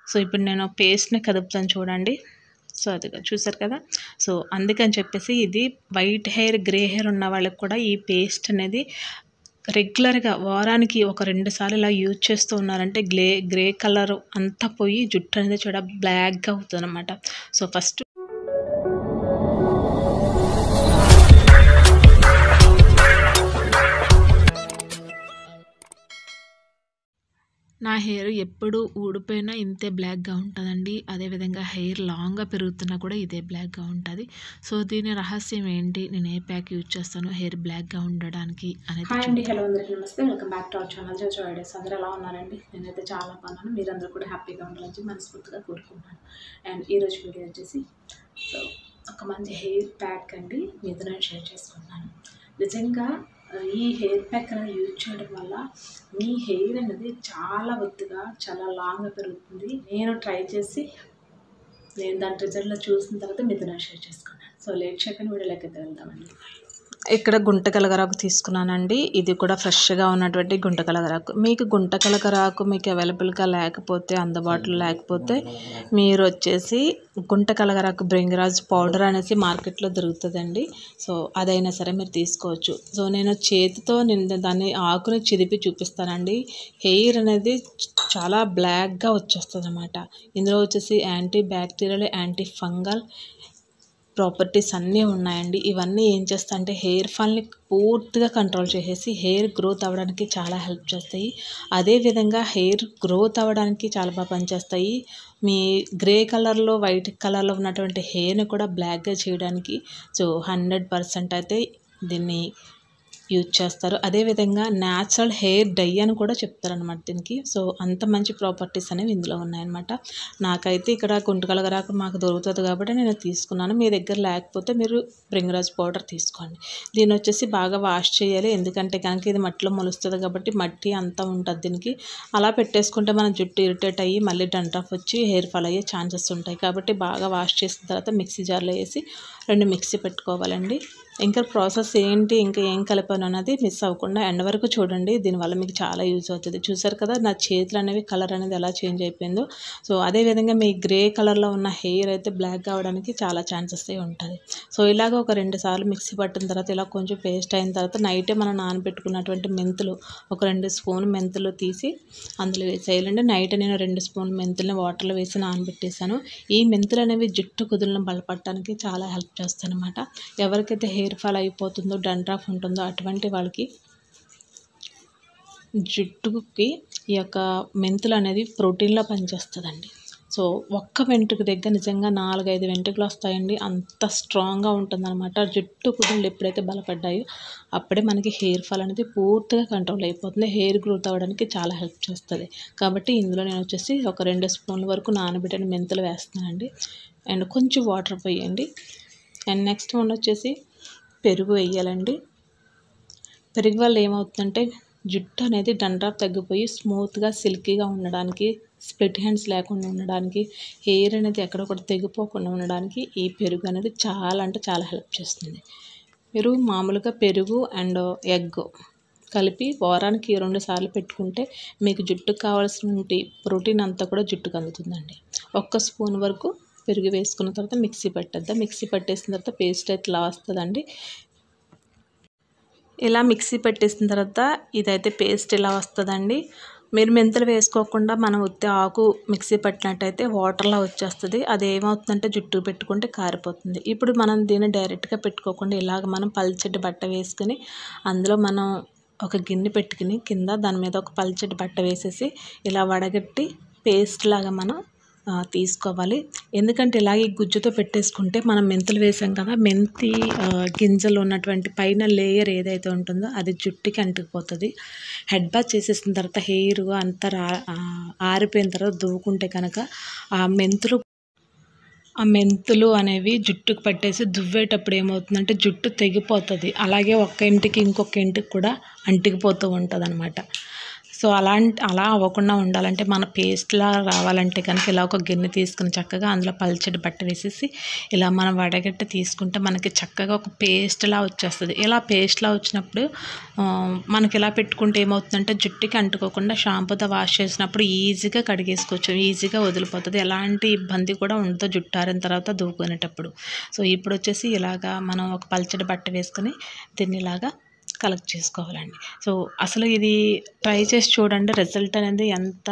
So ఇప్పుడు నేను పేస్ట్ని కదుపుతాను చూడండి. సో అది చూసారు కదా. సో అందుకని చెప్పేసి ఇది వైట్ హెయిర్ గ్రే హెయిర్ ఉన్న వాళ్ళకి కూడా ఈ పేస్ట్ అనేది రెగ్యులర్గా వారానికి ఒక 2 సార్లు ఇలా యూజ్ చేస్తూ ఉన్నారంటే గ్రే కలర్ అంతా పోయి జుట్టు అనేది చూడ బ్లాక్గా అవుతుంది అనమాట. సో ఫస్ట్ నా హెయిర్ ఎప్పుడు ఊడిపోయినా ఇంతే బ్లాక్గా ఉంటుందండి. అదేవిధంగా హెయిర్ లాంగ్గా పెరుగుతున్నా కూడా ఇదే బ్లాక్గా ఉంటుంది. సో దీని రహస్యం ఏంటి, నేను ఏ ప్యాక్ యూజ్ చేస్తాను హెయిర్ బ్లాక్గా ఉండడానికి అనేది. హాయ్ అండి, హలో అందరికీ నమస్తే, welcome back to our channel Jojo ideas. అందరూ ఎలా ఉన్నారండి? నేనైతే చాలా బాగున్నాను. మీరందరూ కూడా హ్యాపీగా ఉండాలని మనస్ఫూర్తిగా కోరుకుంటున్నాను. అండ్ ఈరోజు వీడియో వచ్చేసి సో ఒక మంచి హెయిర్ ప్యాక్ అండి మీతో నేను షేర్ చేసుకుంటున్నాను. నిజంగా ఈ హెయిర్ ప్యాక్ అనేది యూజ్ చేయడం వల్ల మీ హెయిర్ అనేది చాలా ఒత్తుగా చాలా లాంగ్గా పెరుగుతుంది. నేను ట్రై చేసి నేను దాని రిజల్ట్లో చూసిన తర్వాత మీతో నేను షేర్ చేసుకున్నాను. సో లేట్ చేయకుండా వీడియోలోకి అయితే వెళ్దామండి. ఇక్కడ గుంట కలగరాకు తీసుకున్నానండి. ఇది కూడా ఫ్రెష్గా ఉన్నటువంటి గుంట కలగరాకు. మీకు గుంట కలగరాకు మీకు అవైలబుల్గా లేకపోతే, అందుబాటులో లేకపోతే మీరు వచ్చేసి గుంట కలగరాకు భృంగిరాజ్ పౌడర్ అనేసి మార్కెట్లో దొరుకుతుందండి. సో అదైనా సరే మీరు తీసుకోవచ్చు. సో నేను చేతితో దాన్ని ఆకుని చిదిపి చూపిస్తానండి. హెయిర్ అనేది చాలా బ్లాక్గా వచ్చేస్తుంది అన్నమాట. ఇందులో వచ్చేసి anti bacterial, anti fungal properties అన్నీ ఉన్నాయండి. ఇవన్నీ ఏం చేస్తాయంటే హెయిర్ ఫాల్ని పూర్తిగా కంట్రోల్ చేసేసి హెయిర్ గ్రోత్ అవ్వడానికి చాలా హెల్ప్ చేస్తాయి. అదేవిధంగా హెయిర్ గ్రోత్ అవ్వడానికి చాలా బాగా పనిచేస్తాయి. మీ గ్రే కలర్లో వైట్ కలర్లో ఉన్నటువంటి హెయిర్ని కూడా బ్లాక్గా చేయడానికి సో 100% అయితే దీన్ని యూజ్ చేస్తారు. అదేవిధంగా న్యాచురల్ హెయిర్ డై అని కూడా చెప్తారనమాట దీనికి. సో అంత మంచి ప్రాపర్టీస్ అనేవి ఇందులో ఉన్నాయన్నమాట. నాకైతే ఇక్కడ గుంట కలగరాకు మాకు దొరుకుతుంది కాబట్టి నేను తీసుకున్నాను. మీ దగ్గర లేకపోతే మీరు భృంగిరాజ్ పౌడర్ తీసుకోండి. దీన్ని వచ్చేసి బాగా వాష్ చేయాలి. ఎందుకంటే కనుక ఇది మట్టిలో మొలుస్తుంది కాబట్టి మట్టి అంతా ఉంటుంది దీనికి. అలా పెట్టేసుకుంటే మన జుట్టు ఇరిటేట్ అయ్యి మళ్ళీ డండ్రఫ్ వచ్చి హెయిర్ ఫాల్ అయ్యే ఛాన్సెస్ ఉంటాయి. కాబట్టి బాగా వాష్ చేసిన తర్వాత మిక్సీ జార్లో వేసి 2 మిక్సీ పెట్టుకోవాలండి. ఇంకా ప్రాసెస్ ఏంటి, ఇంకా ఏం కలిపాను అన్నది మిస్ అవ్వకుండా ఎండ్ వరకు చూడండి. దీనివల్ల మీకు చాలా యూజ్ అవుతుంది. చూసారు కదా నా చేతులు అనేవి కలర్ అనేది ఎలా చేంజ్ అయిపోయిందో. సో అదేవిధంగా మీ గ్రే కలర్లో ఉన్న హెయిర్ అయితే బ్లాక్ కావడానికి చాలా ఛాన్సెస్ ఉంటుంది. సో ఇలాగ ఒక 2 సార్లు మిక్సీ పట్టిన తర్వాత ఇలా కొంచెం పేస్ట్ అయిన తర్వాత నైటే మనం నానబెట్టుకున్నటువంటి మెంతులు ఒక 2 స్పూన్ మెంతులు తీసి అందులో వేసేయాలండి. నైట్ నేను 2 స్పూన్ మెంతుల్ని వాటర్లో వేసి నానబెట్టేశాను. ఈ మెంతులు అనేవి జుట్టు కుదులను బలపడటానికి చాలా హెల్ప్ చేస్తాయి అన్నమాట. ఎవరికైతే హెయిర్ ఫాల్ అయిపోతుందో, డండ్రఫ్ ఉంటుందో అటువంటి వాళ్ళకి జుట్టుకి ఈ యొక్క మెంతులు అనేది ప్రోటీన్లో పనిచేస్తుందండి. సో ఒక్క వెంట్రుక దగ్గర నిజంగా 4-5 వెంట్రుకలు వస్తాయండి. అంత స్ట్రాంగ్గా ఉంటుందన్నమాట. జుట్టు కుదుళ్ళు ఎప్పుడైతే బలపడ్డాయో అప్పుడే మనకి హెయిర్ ఫాల్ అనేది పూర్తిగా కంట్రోల్ అయిపోతుంది. హెయిర్ గ్రోత్ అవ్వడానికి చాలా హెల్ప్ చేస్తుంది. కాబట్టి ఇందులో నేను వచ్చేసి ఒక 2 స్పూన్ల వరకు నానబెట్టిన మెంతులు వేస్తున్నానండి. అండ్ కొంచెం వాటర్ పోయండి. అండ్ నెక్స్ట్ వన్ వచ్చేసి పెరుగు వేయాలండి. పెరుగు వల్ల ఏమవుతుందంటే జుట్టు అనేది డండ్రఫ్ తగ్గిపోయి స్మూత్గా సిల్కీగా ఉండడానికి, స్ప్లిట్ హ్యాండ్స్ లేకుండా ఉండడానికి, హెయిర్ అనేది ఎక్కడొకటి తెగిపోకుండా ఉండడానికి ఈ పెరుగు అనేది చాలా అంటే చాలా హెల్ప్ చేస్తుంది. మీరు మామూలుగా పెరుగు అండ్ ఎగ్ కలిపి వారానికి 2 సార్లు పెట్టుకుంటే మీకు జుట్టుకు కావాల్సిన ప్రోటీన్ అంతా కూడా జుట్టుకు అందుతుందండి. 1 స్పూన్ వరకు పెరుగు వేసుకున్న తర్వాత మిక్సీ పట్టేద్దాం. మిక్సీ పట్టేసిన తర్వాత పేస్ట్ అయితే ఇలా వస్తుందండి. ఇలా మిక్సీ పెట్టేసిన తర్వాత ఇదైతే పేస్ట్ ఇలా వస్తుందండి. మీరు మెంతులు వేసుకోకుండా మనం ఉత్తి ఆకు మిక్సీ పట్టినట్టయితే వాటర్లా వచ్చేస్తుంది. అది ఏమవుతుందంటే జుట్టు పెట్టుకుంటే కారిపోతుంది. ఇప్పుడు మనం దీన్ని డైరెక్ట్గా పెట్టుకోకుండా ఇలాగ మనం పల్చటి బట్ట వేసుకుని అందులో మనం ఒక గిన్నె పెట్టుకుని కింద దాని మీద ఒక పల్చటి బట్ట వేసేసి ఇలా వడగట్టి పేస్ట్ లాగా మనం తీసుకోవాలి. ఎందుకంటే ఇలాగే గుజ్జుతో పెట్టేసుకుంటే మనం మెంతులు వేసాం కదా, మెంతి గింజలు ఉన్నటువంటి పైన లేయర్ ఏదైతే ఉంటుందో అది జుట్టుకి అంటుకుపోతుంది. హెడ్ బాత్ చేసేసిన తర్వాత హెయిర్ అంతా ఆరిపోయిన తర్వాత దువ్వుకుంటే కనుక ఆ మెంతులు అనేవి జుట్టుకు పట్టేసి దువ్వేటప్పుడు ఏమవుతుందంటే జుట్టు తెగిపోతుంది. అలాగే ఒక్క ఇంటికి ఇంకొక ఇంటికి కూడా అంటుకుపోతూ ఉంటుంది అనమాట. సో అలా అవ్వకుండా ఉండాలంటే మన పేస్ట్లా రావాలంటే కనుక ఇలా ఒక గిన్నె తీసుకుని చక్కగా అందులో పల్చడి బట్ట వేసేసి ఇలా మనం వడగట్టి తీసుకుంటే మనకి చక్కగా ఒక పేస్ట్లా వచ్చేస్తుంది. ఇలా పేస్ట్లా వచ్చినప్పుడు మనకి ఇలా పెట్టుకుంటే ఏమవుతుందంటే జుట్టుకి అంటుకోకుండా షాంపూతో వాష్ చేసినప్పుడు ఈజీగా కడిగేసుకోవచ్చు, ఈజీగా వదిలిపోతుంది, ఎలాంటి ఇబ్బంది కూడా ఉండదు జుట్టు ఆరిన తర్వాత దూకునేటప్పుడు. సో ఇప్పుడు వచ్చేసి ఇలాగా మనం ఒక పల్చడి బట్ట వేసుకొని దీన్ని ఇలాగా కలెక్ట్ చేసుకోవాలండి. సో అసలు ఇది ట్రై చేసి చూడండి, రిజల్ట్ అనేది ఎంత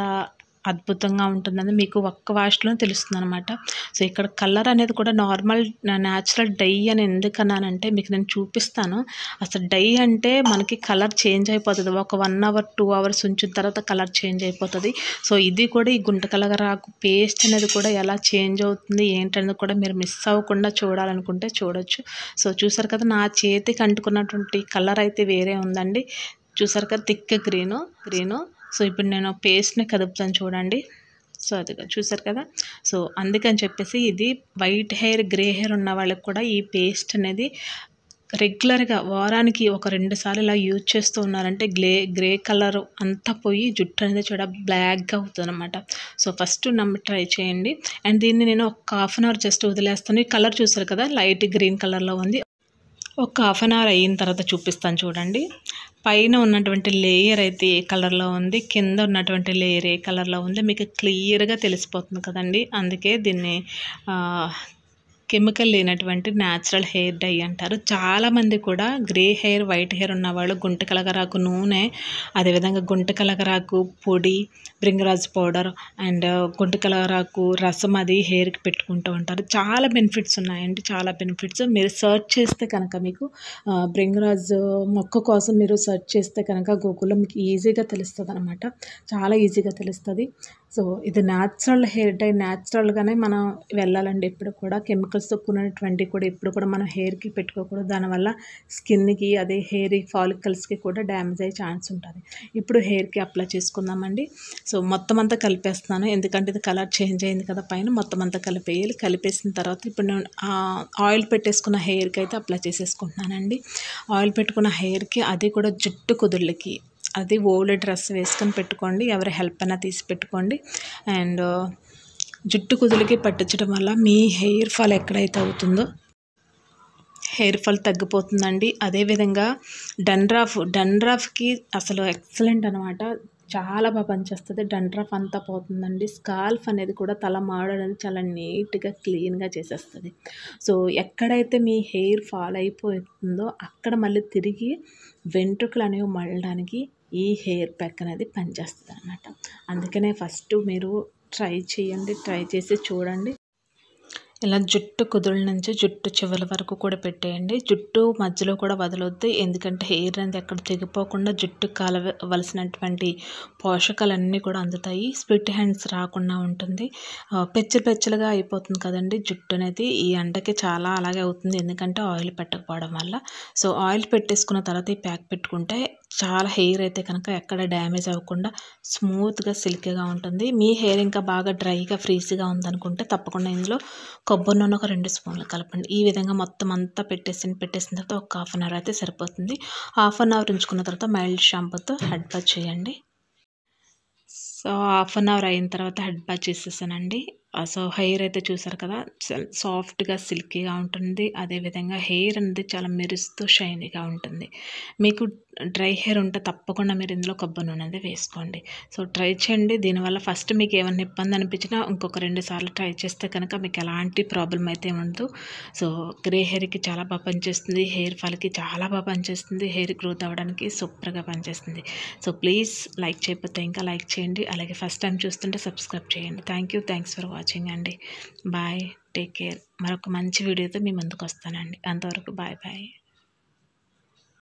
అద్భుతంగా ఉంటుందని మీకు ఒక్క వాష్లో తెలుస్తుంది అనమాట. సో ఇక్కడ కలర్ అనేది కూడా నార్మల్ న్యాచురల్ డై అని ఎందుకన్నానంటే మీకు నేను చూపిస్తాను. అసలు డై అంటే మనకి కలర్ చేంజ్ అయిపోతుంది, ఒక 1 అవర్ 2 అవర్స్ ఉంచిన తర్వాత కలర్ చేంజ్ అయిపోతుంది. సో ఇది కూడా ఈ గుంటకలగరాకు పేస్ట్ అనేది కూడా ఎలా చేంజ్ అవుతుంది ఏంటనేది కూడా మీరు మిస్ అవ్వకుండా చూడాలనుకుంటే చూడొచ్చు. సో చూసారు కదా, నా చేతికి అంటుకున్నటువంటి కలర్ అయితే వేరే ఉందండి. చూసారు కదా, థిక్ గ్రీను. సో ఇప్పుడు నేను పేస్ట్ని కదుపుతాను చూడండి. సో అదిగా చూసారు కదా. సో అందుకని చెప్పేసి ఇది వైట్ హెయిర్, గ్రే హెయిర్ ఉన్న వాళ్ళకి కూడా ఈ పేస్ట్ అనేది రెగ్యులర్గా వారానికి ఒక 2 సార్లు ఇలా యూజ్ చేస్తూ ఉన్నారంటే గ్రే కలర్ అంతా పోయి జుట్టు అనేది చూడ బ్లాక్గా అవుతుంది అనమాట. సో ఫస్ట్ ట్రై చేయండి. అండ్ దీన్ని నేను ఒక 1/2 అవర్ జస్ట్ వదిలేస్తాను. ఈ కలర్ చూసారు కదా, లైట్ గ్రీన్ కలర్లో ఉంది. ఒక 1/2 అవర్ అయిన తర్వాత చూపిస్తాను చూడండి. పైన ఉన్నటువంటి లేయర్ అయితే ఏ కలర్లో ఉంది, కింద ఉన్నటువంటి లేయర్ ఏ కలర్లో ఉంది మీకు క్లియర్గా తెలిసిపోతుంది కదండి. అందుకే దీన్ని కెమికల్ లేనటువంటి న్యాచురల్ హెయిర్ డై అంటారు. చాలామంది కూడా గ్రే హెయిర్, వైట్ హెయిర్ ఉన్నవాళ్ళు గుంటకలగరాకు నూనె, అదేవిధంగా గుంటకలగరాకు పొడి, భృంగరాజు పౌడర్ అండ్ గుంటకలగరాకు రసం అది హెయిర్కి పెట్టుకుంటూ ఉంటారు. చాలా బెనిఫిట్స్ ఉన్నాయండి, చాలా బెనిఫిట్స్. మీరు సర్చ్ చేస్తే కనుక మీకు భృంగరాజు మొక్క కోసం మీరు సర్చ్ చేస్తే కనుక గూగుల్లో మీకు ఈజీగా తెలుస్తుంది అనమాట, చాలా ఈజీగా తెలుస్తుంది. సో ఇది న్యాచురల్ హెయిర్ డై, న్యాచురల్గానే మనం వెళ్ళాలండి. ఎప్పుడు కూడా కెమికల్స్తో కూడినటువంటి కూడా ఎప్పుడు కూడా మనం హెయిర్కి పెట్టుకోకూడదు. దానివల్ల స్కిన్కి, అదే హెయిర్ ఫాలికల్స్కి కూడా డ్యామేజ్ అయ్యే ఛాన్స్ ఉంటుంది. ఇప్పుడు హెయిర్కి అప్లై చేసుకుందామండి. సో మొత్తం అంతా కలిపేస్తున్నాను, ఎందుకంటే ఇది కలర్ చేంజ్ అయింది కదా పైన, మొత్తం అంతా కలిపేయాలి. కలిపేసిన తర్వాత ఇప్పుడు నేను ఆయిల్ పెట్టేసుకున్న హెయిర్కి అయితే అప్లై చేసేసుకుంటున్నానండి. ఆయిల్ పెట్టుకున్న హెయిర్కి, అది కూడా జుట్టు కుదుళ్ళకి, అది ఓల్డ్ డ్రెస్ వేసుకొని పెట్టుకోండి, ఎవరి హెల్ప్ అయినా తీసి పెట్టుకోండి. అండ్ జుట్టు కుదులకి పట్టించడం వల్ల మీ హెయిర్ ఫాల్ ఎక్కడైతే అవుతుందో హెయిర్ ఫాల్ తగ్గిపోతుందండి. అదేవిధంగా డండ్రాఫ్కి అసలు ఎక్సలెంట్ అనమాట, చాలా బాగా పనిచేస్తుంది. డండ్రఫ్ అంతా పోతుందండి. స్కాల్ఫ్ అనేది కూడా తల మాడు అనేది చాలా నీట్గా క్లీన్గా చేసేస్తుంది. సో ఎక్కడైతే మీ హెయిర్ ఫాల్ అయిపోతుందో అక్కడ మళ్ళీ తిరిగి వెంట్రుకలు అనేవి మళ్ళడానికి ఈ హెయిర్ ప్యాక్ అనేది పనిచేస్తుంది అన్నమాట. అందుకనే ఫస్ట్ మీరు ట్రై చేయండి, ట్రై చేసి చూడండి. ఇలా జుట్టు కుదుళ్ళ నుంచి జుట్టు చివరి వరకు కూడా పెట్టేయండి. జుట్టు మధ్యలో కూడా వదలొద్దు, ఎందుకంటే హెయిర్ అనేది ఎక్కడ తెగిపోకుండా జుట్టు కాలవలసినటువంటి పోషకాలన్నీ కూడా అందుతాయి. స్ప్లిట్ హ్యాండ్స్ రాకుండా ఉంటుంది. పెచ్చలుగా అయిపోతుంది కదండి జుట్టు అనేది, ఈ ఎండకి చాలా అలాగే అవుతుంది, ఎందుకంటే ఆయిల్ పెట్టకపోవడం వల్ల. సో ఆయిల్ పెట్టేసుకున్న తర్వాత ఈ ప్యాక్ పెట్టుకుంటే చాలా హెయిర్ అయితే కనుక ఎక్కడ డ్యామేజ్ అవ్వకుండా స్మూత్గా సిల్కీగా ఉంటుంది. మీ హెయిర్ ఇంకా బాగా డ్రైగా ఫ్రీజీగా ఉందనుకుంటే తప్పకుండా ఇందులో కొబ్బరి నూనె ఒక 2 స్పూన్లు కలపండి. ఈ విధంగా మొత్తం అంతా పెట్టేసిన తర్వాత ఒక 1/2 అవర్ అయితే సరిపోతుంది. 1/2 అవర్ ఉంచుకున్న తర్వాత మైల్డ్ షాంపూతో హెడ్ బాత్ చేయండి. సో 1/2 అవర్ అయిన తర్వాత హెడ్ బాత్ చేసేసానండి. సో హెయిర్ అయితే చూసారు కదా, సాఫ్ట్గా సిల్కీగా ఉంటుంది. అదేవిధంగా హెయిర్ అనేది చాలా మెరుస్తూ షైనీగా ఉంటుంది. మీకు డ్రై హెయిర్ ఉంటే తప్పకుండా మీరు ఇందులో కొబ్బరి నూనె అనేది వేసుకోండి. సో ట్రై చేయండి. దీనివల్ల ఫస్ట్ మీకు ఏమైనా ఇబ్బంది అనిపించినా ఇంకొక 2 సార్లు ట్రై చేస్తే కనుక మీకు ఎలాంటి ప్రాబ్లం అయితే ఉండదు. సో గ్రే హెయిర్కి చాలా బాగా పనిచేస్తుంది, హెయిర్ ఫాల్కి చాలా బాగా పనిచేస్తుంది, హెయిర్ గ్రోత్ అవ్వడానికి సూపర్గా పనిచేస్తుంది. సో ప్లీజ్ లైక్ చేయకపోతే ఇంకా లైక్ చేయండి, అలాగే ఫస్ట్ టైం చూస్తుంటే సబ్స్క్రైబ్ చేయండి. థ్యాంక్స్ ఫర్ వాచింగ్ అండి. Bye, take care. మరొక మంచి వీడియోతో మీ ముందుకు వస్తానండి. అంతవరకు బాయ్.